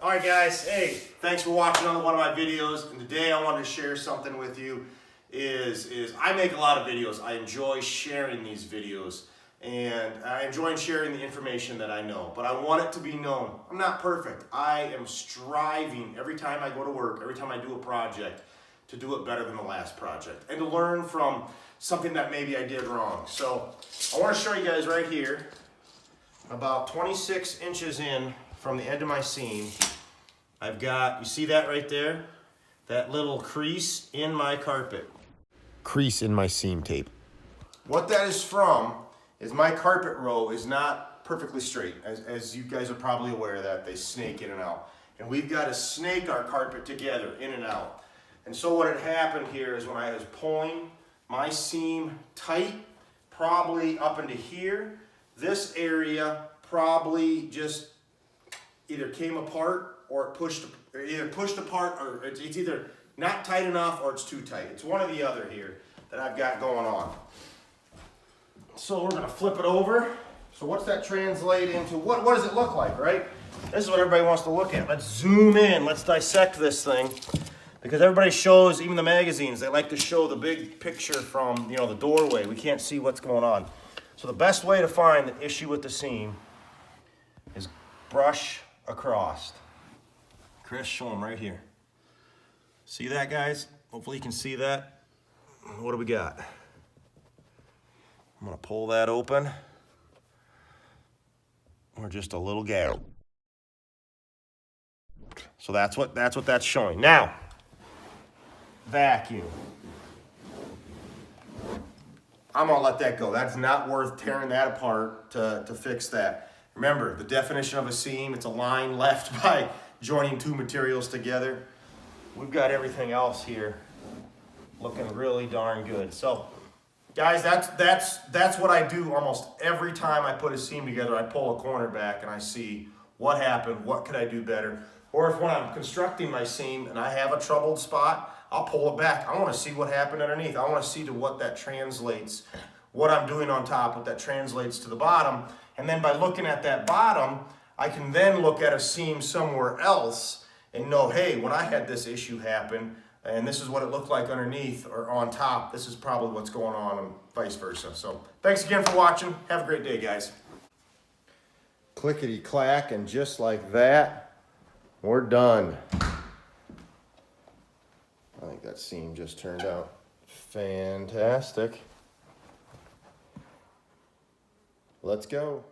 All right, guys. Hey, thanks for watching on one of my videos. And today I wanted to share something with you. Is I make a lot of videos. I enjoy sharing these videos, and I enjoy sharing the information that I know. But I want it to be known. I'm not perfect. I am striving every time I go to work, every time I do a project, to do it better than the last project, and to learn from something that maybe I did wrong. So I want to show you guys right here, about 26 inches in from the end of my seam, I've got, you see that right there? That little crease in my carpet. Crease in my seam tape. What that is from is my carpet row is not perfectly straight. As you guys are probably aware of that, they snake in and out. And we've got to snake our carpet together, in and out. And so what had happened here is when I was pulling my seam tight, probably up into here, this area probably just either came apart or it pushed apart, or it's either not tight enough or it's too tight. It's one or the other here that I've got going on. So we're gonna flip it over. So what's that translate into? What does it look like, right? This is what everybody wants to look at. Let's zoom in, let's dissect this thing. Because everybody shows, even the magazines, they like to show the big picture from, you know, the doorway. We can't see what's going on. So the best way to find the issue with the seam is brush across. Chris, show them right here. See that, guys? Hopefully you can see that. What do we got? I'm gonna pull that open. Or just a little gap. So that's what that's showing. Now, vacuum. I'm gonna let that go. That's not worth tearing that apart to fix that. Remember, the definition of a seam, it's a line left by joining two materials together. We've got everything else here looking really darn good. So, guys, that's what I do almost every time I put a seam together. I pull a corner back and I see what happened, what could I do better. Or if when I'm constructing my seam and I have a troubled spot, I'll pull it back. I want to see what happened underneath. I want to see to what that translates, what I'm doing on top, what that translates to the bottom. And then by looking at that bottom, I can then look at a seam somewhere else and know, hey, when I had this issue happen, and this is what it looked like underneath or on top, this is probably what's going on, and vice versa. So thanks again for watching. Have a great day, guys. Clickety clack, and just like that, we're done. I think that seam just turned out fantastic. Let's go.